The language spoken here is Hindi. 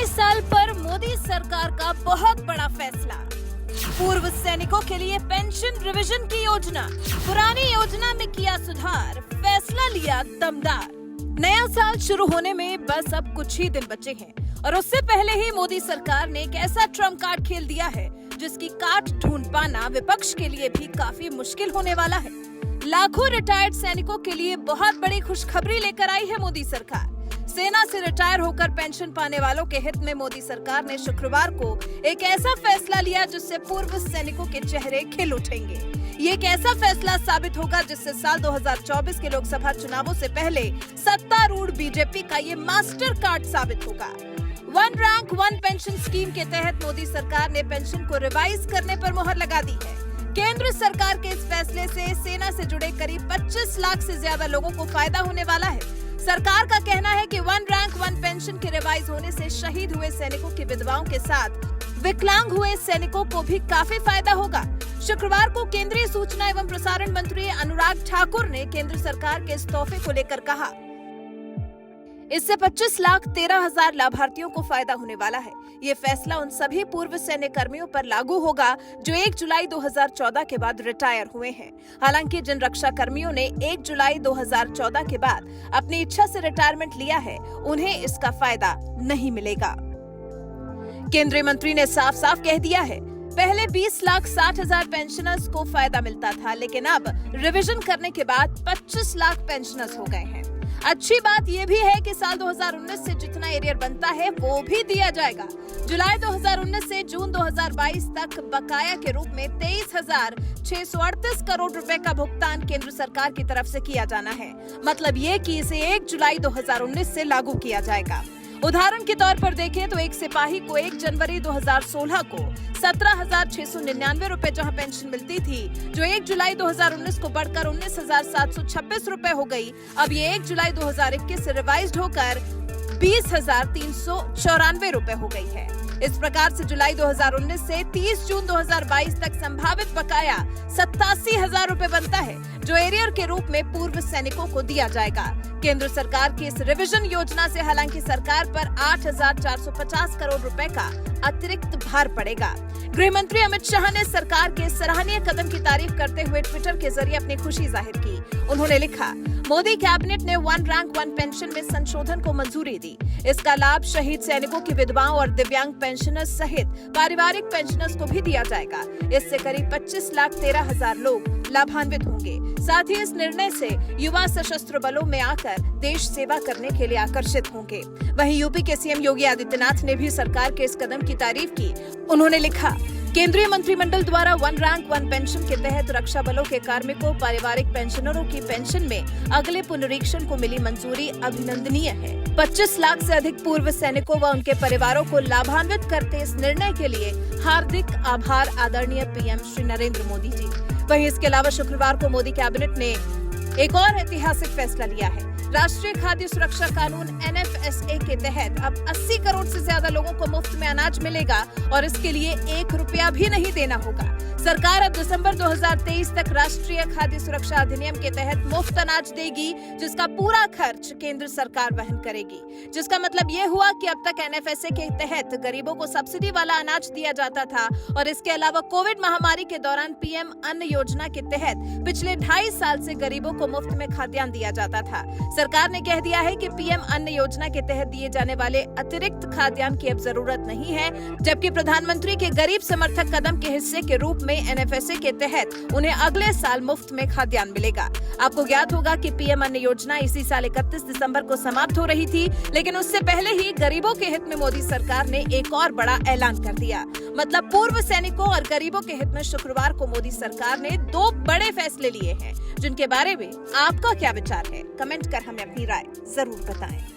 साल पर मोदी सरकार का बहुत बड़ा फैसला। पूर्व सैनिकों के लिए पेंशन रिवीजन की योजना, पुरानी योजना में किया सुधार, फैसला लिया दमदार। नया साल शुरू होने में बस अब कुछ ही दिन बचे हैं और उससे पहले ही मोदी सरकार ने एक ऐसा ट्रम्प कार्ड खेल दिया है जिसकी काट ढूंढ पाना विपक्ष के लिए भी काफी मुश्किल होने वाला है। लाखों रिटायर्ड सैनिकों के लिए बहुत बड़ी खुशखबरी लेकर आई है मोदी सरकार। सेना से रिटायर होकर पेंशन पाने वालों के हित में मोदी सरकार ने शुक्रवार को एक ऐसा फैसला लिया जिससे पूर्व सैनिकों के चेहरे खिल उठेंगे। ये एक ऐसा फैसला साबित होगा जिससे साल 2024 के लोकसभा चुनावों से पहले सत्तारूढ़ बीजेपी का ये मास्टर कार्ड साबित होगा। One rank one pension scheme के तहत मोदी सरकार ने पेंशन को रिवाइज करने पर मुहर लगा दी है। केंद्र सरकार के इस फैसले से सेना से जुड़े करीब 25 लाख से ज्यादा लोगों को फायदा होने वाला है। सरकार का कहना है कि वन रैंक वन पेंशन के रिवाइज होने से शहीद हुए सैनिकों की विधवाओं के साथ विकलांग हुए सैनिकों को भी काफी फायदा होगा। शुक्रवार को केंद्रीय सूचना एवं प्रसारण मंत्री अनुराग ठाकुर ने केंद्र सरकार के इस तोहफे को लेकर कहा, इससे 25,13,000 लाभार्थियों को फायदा होने वाला है। ये फैसला उन सभी पूर्व सैन्य कर्मियों पर लागू होगा जो 1 जुलाई 2014 के बाद रिटायर हुए हैं। हालांकि जिन रक्षा कर्मियों ने 1 जुलाई 2014 के बाद अपनी इच्छा से रिटायरमेंट लिया है, उन्हें इसका फायदा नहीं मिलेगा। केंद्रीय मंत्री ने साफ साफ कह दिया है, पहले 20,60,000 पेंशनर्स को फायदा मिलता था, लेकिन अब रिवीजन करने के बाद 25 लाख पेंशनर्स हो गए हैं। अच्छी बात यह भी है कि साल 2019 से जितना एरियर बनता है वो भी दिया जाएगा। जुलाई 2019 से जून 2022 तक बकाया के रूप में 23,638 करोड़ रुपए का भुगतान केंद्र सरकार की तरफ से किया जाना है। मतलब ये कि इसे 1 जुलाई 2019 से लागू किया जाएगा। उदाहरण के तौर पर देखें तो एक सिपाही को 1 जनवरी 2016 को 17,699 रुपए जहां पेंशन मिलती थी, जो 1 जुलाई 2019 को बढ़कर 19,726 रुपए हो गई। अब ये 1 जुलाई 2021 से रिवाइज्ड होकर 20,394 रुपए हो गई है। इस प्रकार से जुलाई 2019 से 30 जून 2022 तक संभावित बकाया 87,000 रुपए बनता है, जो एरियर के रूप में पूर्व सैनिकों को दिया जाएगा। केंद्र सरकार की इस रिवीजन योजना से हालांकि सरकार पर 8,450 करोड़ रुपए का अतिरिक्त भार पड़ेगा। गृह मंत्री अमित शाह ने सरकार के सराहनीय कदम की तारीफ करते हुए ट्विटर के जरिए अपनी खुशी जाहिर की। उन्होंने लिखा, मोदी कैबिनेट ने वन रैंक वन पेंशन में संशोधन को मंजूरी दी। इसका लाभ शहीद सैनिकों की विधवाओं और दिव्यांग पेंशनर्स सहित पारिवारिक पेंशनर्स को भी दिया जाएगा। इससे करीब 25,13,000 लोग लाभान्वित होंगे। साथ ही इस निर्णय से युवा सशस्त्र बलों में आकर देश सेवा करने के लिए आकर्षित होंगे। वहीं यूपी के सीएम योगी आदित्यनाथ ने भी सरकार के इस कदम की तारीफ की। उन्होंने लिखा, केंद्रीय मंत्रिमंडल द्वारा वन रैंक वन पेंशन के तहत रक्षा बलों के कार्मिकों पारिवारिक पेंशनरों की पेंशन में अगले पुनरीक्षण को मिली मंजूरी अभिनंदनीय है। 25 लाख से अधिक पूर्व सैनिकों व उनके परिवारों को लाभान्वित करते इस निर्णय के लिए हार्दिक आभार आदरणीय पीएम श्री नरेंद्र मोदी जी। वहीं इसके अलावा शुक्रवार को मोदी कैबिनेट ने एक और ऐतिहासिक फैसला लिया है। राष्ट्रीय खाद्य सुरक्षा कानून NFSA के तहत अब 80 करोड़ से ज्यादा लोगों को मुफ्त में अनाज मिलेगा और इसके लिए 1 रुपया भी नहीं देना होगा। सरकार अब दिसंबर 2023 तक राष्ट्रीय खाद्य सुरक्षा अधिनियम के तहत मुफ्त अनाज देगी, जिसका पूरा खर्च केंद्र सरकार वहन करेगी। जिसका मतलब ये हुआ कि अब तक NFSA के तहत गरीबों को सब्सिडी वाला अनाज दिया जाता था और इसके अलावा कोविड महामारी के दौरान PM अन्न योजना के तहत पिछले 2.5 साल से गरीबों को मुफ्त में खाद्यान्न दिया जाता था। सरकार ने कह दिया है कि PM अन्न योजना के तहत दिए जाने वाले अतिरिक्त खाद्यान्न की अब जरूरत नहीं है, जबकि प्रधानमंत्री के गरीब समर्थक कदम के हिस्से के रूप में NFSA के तहत उन्हें अगले साल मुफ्त में खाद्यान्न मिलेगा। आपको ज्ञात होगा कि PM अन्न योजना इसी साल 31 दिसंबर को समाप्त हो रही थी, लेकिन उससे पहले ही गरीबों के हित में मोदी सरकार ने एक और बड़ा ऐलान कर दिया। मतलब पूर्व सैनिकों और गरीबों के हित में शुक्रवार को मोदी सरकार ने 2 बड़े फैसले लिए हैं, जिनके बारे में आपका क्या विचार है? कमेंट कर हमें अपनी राय जरूर बताएं।